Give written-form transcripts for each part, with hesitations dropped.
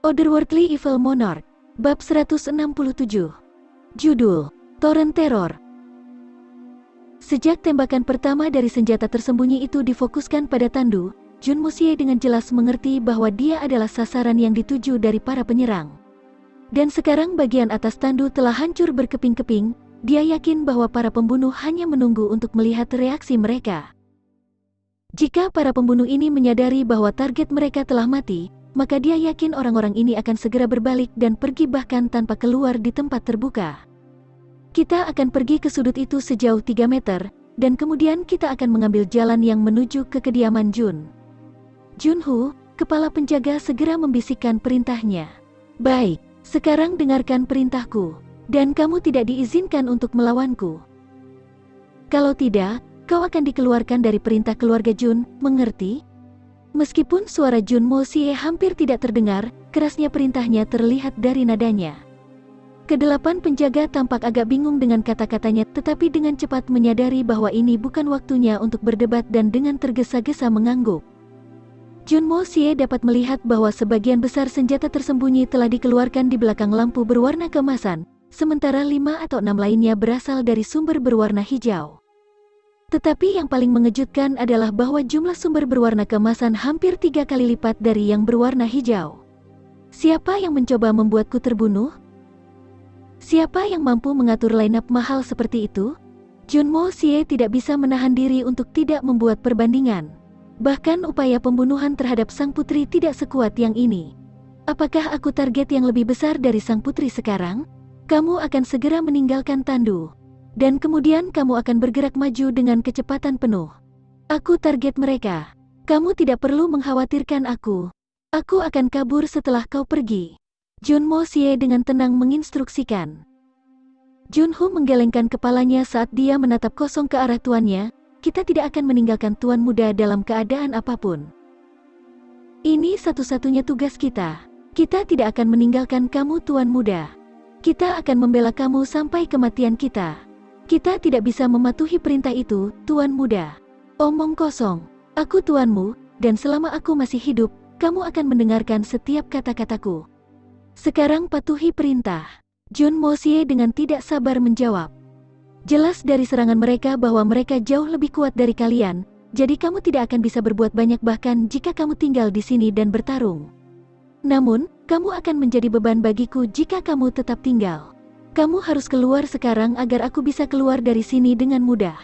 Otherworldly Evil Monarch, Bab 167. Judul, Torrent Terror. Sejak tembakan pertama dari senjata tersembunyi itu difokuskan pada Tandu, Jun Mosie dengan jelas mengerti bahwa dia adalah sasaran yang dituju dari para penyerang. Dan sekarang bagian atas Tandu telah hancur berkeping-keping, dia yakin bahwa para pembunuh hanya menunggu untuk melihat reaksi mereka. Jika para pembunuh ini menyadari bahwa target mereka telah mati, maka dia yakin orang-orang ini akan segera berbalik dan pergi bahkan tanpa keluar di tempat terbuka. Kita akan pergi ke sudut itu sejauh 3 meter, dan kemudian kita akan mengambil jalan yang menuju ke kediaman Jun. Junho, kepala penjaga segera membisikkan perintahnya. Baik, sekarang dengarkan perintahku, dan kamu tidak diizinkan untuk melawanku. Kalau tidak, kau akan dikeluarkan dari perintah keluarga Jun, mengerti? Meskipun suara Jun Mosie hampir tidak terdengar, kerasnya perintahnya terlihat dari nadanya. Kedelapan penjaga tampak agak bingung dengan kata-katanya, tetapi dengan cepat menyadari bahwa ini bukan waktunya untuk berdebat dan dengan tergesa-gesa mengangguk. Jun Mosie dapat melihat bahwa sebagian besar senjata tersembunyi telah dikeluarkan di belakang lampu berwarna keemasan, sementara 5 atau 6 lainnya berasal dari sumber berwarna hijau. Tetapi yang paling mengejutkan adalah bahwa jumlah sumber berwarna keemasan hampir 3 kali lipat dari yang berwarna hijau. Siapa yang mencoba membuatku terbunuh? Siapa yang mampu mengatur line-up mahal seperti itu? Jun Mosie tidak bisa menahan diri untuk tidak membuat perbandingan. Bahkan upaya pembunuhan terhadap sang putri tidak sekuat yang ini. Apakah aku target yang lebih besar dari sang putri sekarang? Kamu akan segera meninggalkan Tandu. Dan kemudian kamu akan bergerak maju dengan kecepatan penuh. Aku target mereka. Kamu tidak perlu mengkhawatirkan aku. Aku akan kabur setelah kau pergi. Jun Mosie dengan tenang menginstruksikan. Junho menggelengkan kepalanya saat dia menatap kosong ke arah tuannya. Kita tidak akan meninggalkan tuan muda dalam keadaan apapun. Ini satu-satunya tugas kita. Kita tidak akan meninggalkan kamu tuan muda. Kita akan membela kamu sampai kematian kita. Kita tidak bisa mematuhi perintah itu, tuan muda. Omong kosong. Aku tuanmu, dan selama aku masih hidup, kamu akan mendengarkan setiap kata-kataku. Sekarang patuhi perintah. Jun Mosie dengan tidak sabar menjawab. Jelas dari serangan mereka bahwa mereka jauh lebih kuat dari kalian, jadi kamu tidak akan bisa berbuat banyak bahkan jika kamu tinggal di sini dan bertarung. Namun, kamu akan menjadi beban bagiku jika kamu tetap tinggal. Kamu harus keluar sekarang agar aku bisa keluar dari sini dengan mudah.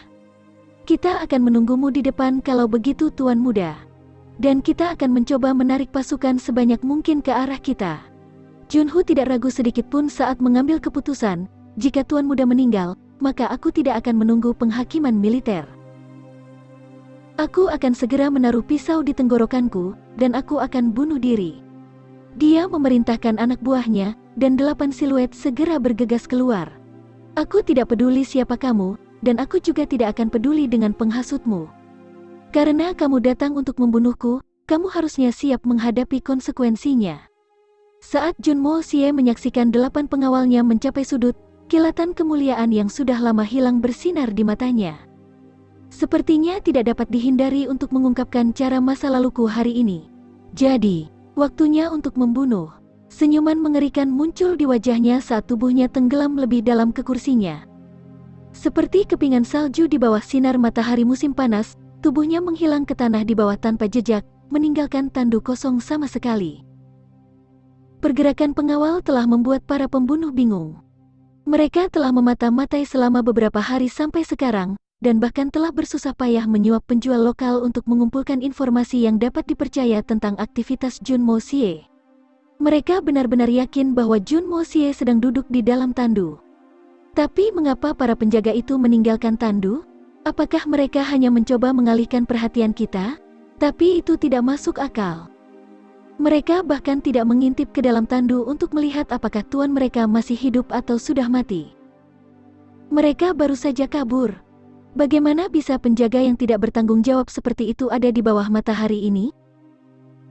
Kita akan menunggumu di depan kalau begitu tuan muda. Dan kita akan mencoba menarik pasukan sebanyak mungkin ke arah kita. Junho tidak ragu sedikit pun saat mengambil keputusan, jika tuan muda meninggal, maka aku tidak akan menunggu penghakiman militer. Aku akan segera menaruh pisau di tenggorokanku, dan aku akan bunuh diri. Dia memerintahkan anak buahnya, dan 8 siluet segera bergegas keluar. Aku tidak peduli siapa kamu, dan aku juga tidak akan peduli dengan penghasutmu. Karena kamu datang untuk membunuhku, kamu harusnya siap menghadapi konsekuensinya. Saat Jun Mosie menyaksikan 8 pengawalnya mencapai sudut, kilatan kemuliaan yang sudah lama hilang bersinar di matanya. Sepertinya tidak dapat dihindari untuk mengungkapkan cara masa laluku hari ini. Jadi, waktunya untuk membunuh. Senyuman mengerikan muncul di wajahnya saat tubuhnya tenggelam lebih dalam ke kursinya. Seperti kepingan salju di bawah sinar matahari musim panas, tubuhnya menghilang ke tanah di bawah tanpa jejak, meninggalkan Tandu kosong sama sekali. Pergerakan pengawal telah membuat para pembunuh bingung. Mereka telah memata-matai selama beberapa hari sampai sekarang, dan bahkan telah bersusah payah menyuap penjual lokal untuk mengumpulkan informasi yang dapat dipercaya tentang aktivitas Jun Mosie. Mereka benar-benar yakin bahwa Jun Mosie sedang duduk di dalam Tandu. Tapi mengapa para penjaga itu meninggalkan Tandu? Apakah mereka hanya mencoba mengalihkan perhatian kita? Tapi itu tidak masuk akal. Mereka bahkan tidak mengintip ke dalam Tandu untuk melihat apakah tuan mereka masih hidup atau sudah mati. Mereka baru saja kabur. Bagaimana bisa penjaga yang tidak bertanggung jawab seperti itu ada di bawah matahari ini?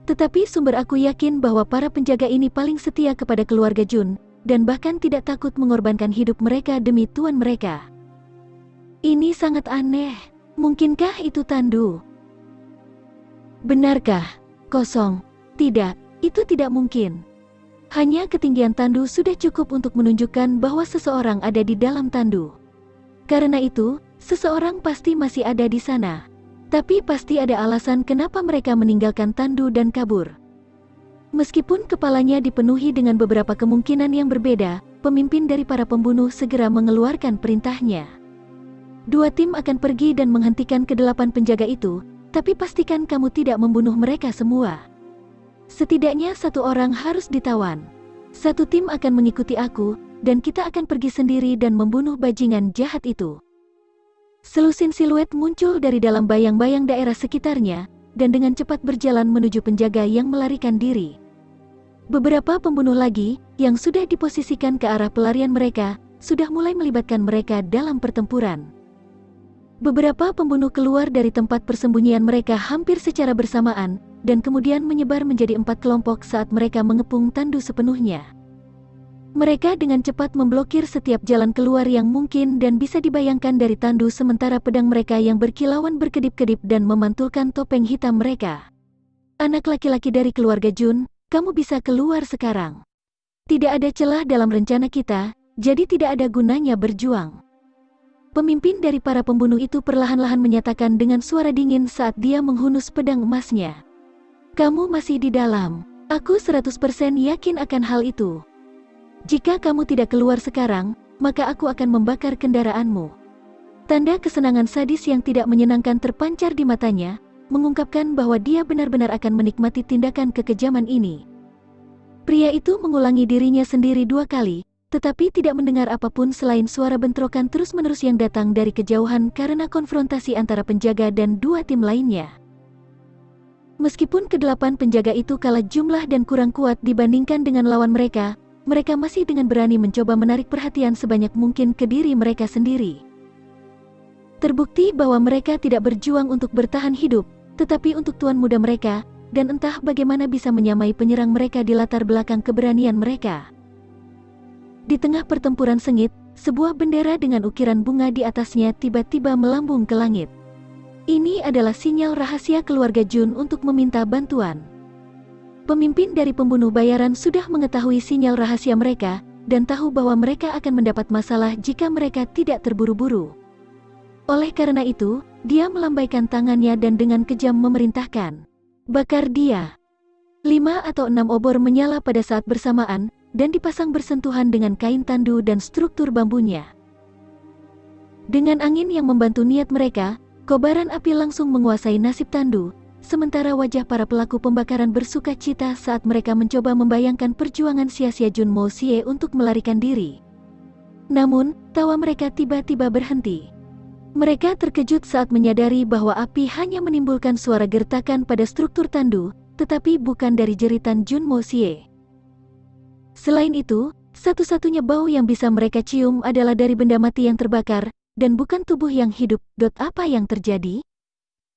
Tetapi sumber aku yakin bahwa para penjaga ini paling setia kepada keluarga Jun, dan bahkan tidak takut mengorbankan hidup mereka demi tuan mereka. Ini sangat aneh. Mungkinkah itu Tandu? Benarkah? Kosong. Tidak, itu tidak mungkin. Hanya ketinggian tandu sudah cukup untuk menunjukkan bahwa seseorang ada di dalam tandu. Karena itu, seseorang pasti masih ada di sana. Tapi pasti ada alasan kenapa mereka meninggalkan tandu dan kabur. Meskipun kepalanya dipenuhi dengan beberapa kemungkinan yang berbeda, pemimpin dari para pembunuh segera mengeluarkan perintahnya. 2 tim akan pergi dan menghentikan ke-8 penjaga itu, tapi pastikan kamu tidak membunuh mereka semua. Setidaknya 1 orang harus ditawan. 1 tim akan mengikuti aku, dan kita akan pergi sendiri dan membunuh bajingan jahat itu. Selusin siluet muncul dari dalam bayang-bayang daerah sekitarnya, dan dengan cepat berjalan menuju penjaga yang melarikan diri. Beberapa pembunuh lagi, yang sudah diposisikan ke arah pelarian mereka, sudah mulai melibatkan mereka dalam pertempuran. Beberapa pembunuh keluar dari tempat persembunyian mereka hampir secara bersamaan, dan kemudian menyebar menjadi 4 kelompok saat mereka mengepung tandu sepenuhnya. Mereka dengan cepat memblokir setiap jalan keluar yang mungkin dan bisa dibayangkan dari tandu sementara pedang mereka yang berkilauan berkedip-kedip dan memantulkan topeng hitam mereka. Anak laki-laki dari keluarga Jun, kamu bisa keluar sekarang. Tidak ada celah dalam rencana kita, jadi tidak ada gunanya berjuang. Pemimpin dari para pembunuh itu perlahan-lahan menyatakan dengan suara dingin saat dia menghunus pedang emasnya. Kamu masih di dalam. Aku 100% yakin akan hal itu. Jika kamu tidak keluar sekarang, maka aku akan membakar kendaraanmu. Tanda kesenangan sadis yang tidak menyenangkan terpancar di matanya, mengungkapkan bahwa dia benar-benar akan menikmati tindakan kekejaman ini. Pria itu mengulangi dirinya sendiri 2 kali, tetapi tidak mendengar apapun selain suara bentrokan terus-menerus yang datang dari kejauhan karena konfrontasi antara penjaga dan 2 tim lainnya. Meskipun ke-8 penjaga itu kalah jumlah dan kurang kuat dibandingkan dengan lawan mereka, mereka masih dengan berani mencoba menarik perhatian sebanyak mungkin ke diri mereka sendiri. Terbukti bahwa mereka tidak berjuang untuk bertahan hidup, tetapi untuk tuan muda mereka, dan entah bagaimana bisa menyamai penyerang mereka di latar belakang keberanian mereka. Di tengah pertempuran sengit, sebuah bendera dengan ukiran bunga di atasnya tiba-tiba melambung ke langit. Ini adalah sinyal rahasia keluarga Jun untuk meminta bantuan. Pemimpin dari pembunuh bayaran sudah mengetahui sinyal rahasia mereka, dan tahu bahwa mereka akan mendapat masalah jika mereka tidak terburu-buru. Oleh karena itu, dia melambaikan tangannya dan dengan kejam memerintahkan, "Bakar dia." 5 atau 6 obor menyala pada saat bersamaan, dan dipasang bersentuhan dengan kain tandu dan struktur bambunya. Dengan angin yang membantu niat mereka, kobaran api langsung menguasai nasib tandu, sementara wajah para pelaku pembakaran bersuka cita saat mereka mencoba membayangkan perjuangan sia-sia Jun Mo Xie untuk melarikan diri. Namun, tawa mereka tiba-tiba berhenti. Mereka terkejut saat menyadari bahwa api hanya menimbulkan suara gertakan pada struktur tandu, tetapi bukan dari jeritan Jun Mo Xie. Selain itu, satu-satunya bau yang bisa mereka cium adalah dari benda mati yang terbakar, dan bukan tubuh yang hidup. Apa yang terjadi?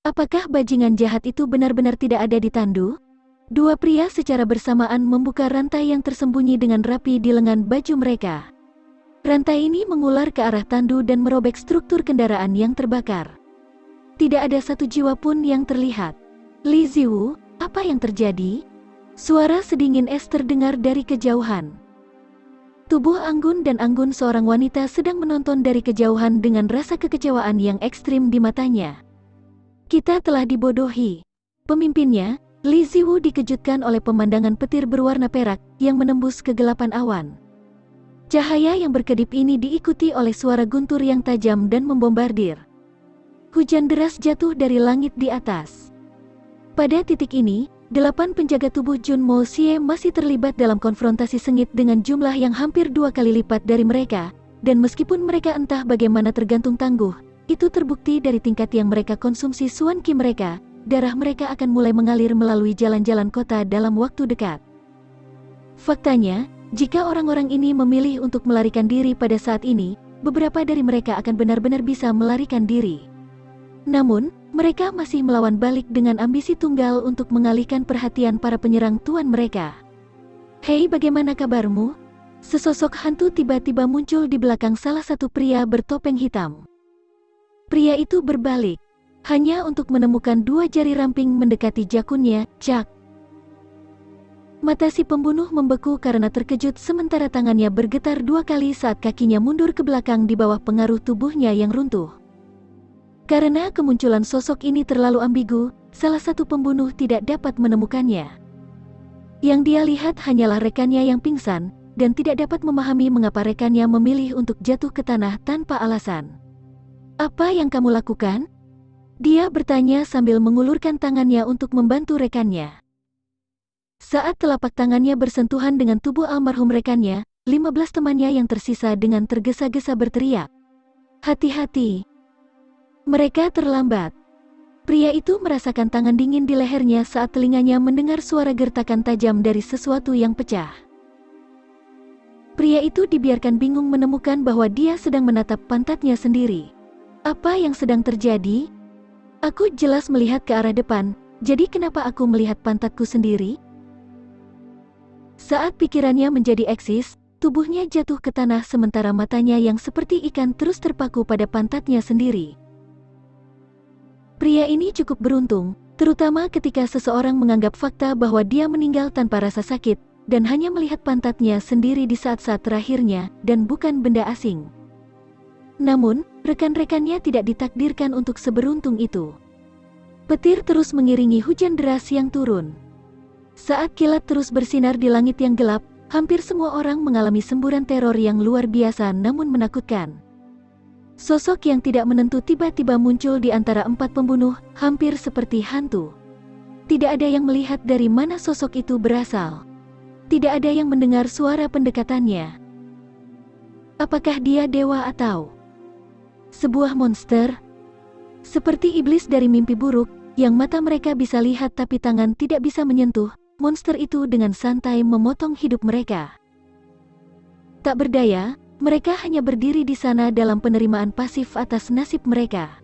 Apakah bajingan jahat itu benar-benar tidak ada di tandu? 2 pria secara bersamaan membuka rantai yang tersembunyi dengan rapi di lengan baju mereka. Rantai ini mengular ke arah tandu dan merobek struktur kendaraan yang terbakar. Tidak ada satu jiwa pun yang terlihat. Li Ziwu, apa yang terjadi? Suara sedingin es terdengar dari kejauhan. Tubuh Anggun dan Anggun seorang wanita sedang menonton dari kejauhan dengan rasa kekecewaan yang ekstrim di matanya. Kita telah dibodohi. Pemimpinnya, Li Ziwu dikejutkan oleh pemandangan petir berwarna perak yang menembus kegelapan awan. Cahaya yang berkedip ini diikuti oleh suara guntur yang tajam dan membombardir. Hujan deras jatuh dari langit di atas. Pada titik ini, 8 penjaga tubuh Jun Mo Xie masih terlibat dalam konfrontasi sengit dengan jumlah yang hampir 2 kali lipat dari mereka, dan meskipun mereka entah bagaimana tergantung tangguh, itu terbukti dari tingkat yang mereka konsumsi Suan Qi mereka, darah mereka akan mulai mengalir melalui jalan-jalan kota dalam waktu dekat. Faktanya, jika orang-orang ini memilih untuk melarikan diri pada saat ini, beberapa dari mereka akan benar-benar bisa melarikan diri. Namun, mereka masih melawan balik dengan ambisi tunggal untuk mengalihkan perhatian para penyerang tuan mereka. "Hei, bagaimana kabarmu?" Sesosok hantu tiba-tiba muncul di belakang salah satu pria bertopeng hitam. Pria itu berbalik, hanya untuk menemukan 2 jari ramping mendekati jakunnya. "Cak!" Mata si pembunuh membeku karena terkejut sementara tangannya bergetar 2 kali saat kakinya mundur ke belakang di bawah pengaruh tubuhnya yang runtuh. Karena kemunculan sosok ini terlalu ambigu, salah satu pembunuh tidak dapat menemukannya. Yang dia lihat hanyalah rekannya yang pingsan, dan tidak dapat memahami mengapa rekannya memilih untuk jatuh ke tanah tanpa alasan. "Apa yang kamu lakukan?" Dia bertanya sambil mengulurkan tangannya untuk membantu rekannya. Saat telapak tangannya bersentuhan dengan tubuh almarhum rekannya, 15 temannya yang tersisa dengan tergesa-gesa berteriak, "Hati-hati! Mereka terlambat!" Pria itu merasakan tangan dingin di lehernya saat telinganya mendengar suara gertakan tajam dari sesuatu yang pecah. Pria itu dibiarkan bingung menemukan bahwa dia sedang menatap pantatnya sendiri. "Apa yang sedang terjadi? Aku jelas melihat ke arah depan, jadi kenapa aku melihat pantatku sendiri?" Saat pikirannya menjadi eksis, tubuhnya jatuh ke tanah sementara matanya yang seperti ikan terus terpaku pada pantatnya sendiri. Pria ini cukup beruntung, terutama ketika seseorang menganggap fakta bahwa dia meninggal tanpa rasa sakit, dan hanya melihat pantatnya sendiri di saat-saat terakhirnya, dan bukan benda asing. Namun, rekan-rekannya tidak ditakdirkan untuk seberuntung itu. Petir terus mengiringi hujan deras yang turun. Saat kilat terus bersinar di langit yang gelap, hampir semua orang mengalami semburan teror yang luar biasa namun menakutkan. Sosok yang tidak menentu tiba-tiba muncul di antara 4 pembunuh, hampir seperti hantu. Tidak ada yang melihat dari mana sosok itu berasal. Tidak ada yang mendengar suara pendekatannya. Apakah dia dewa atau sebuah monster? Seperti iblis dari mimpi buruk, yang mata mereka bisa lihat tapi tangan tidak bisa menyentuh, monster itu dengan santai memotong hidup mereka. Tak berdaya, mereka hanya berdiri di sana dalam penerimaan pasif atas nasib mereka.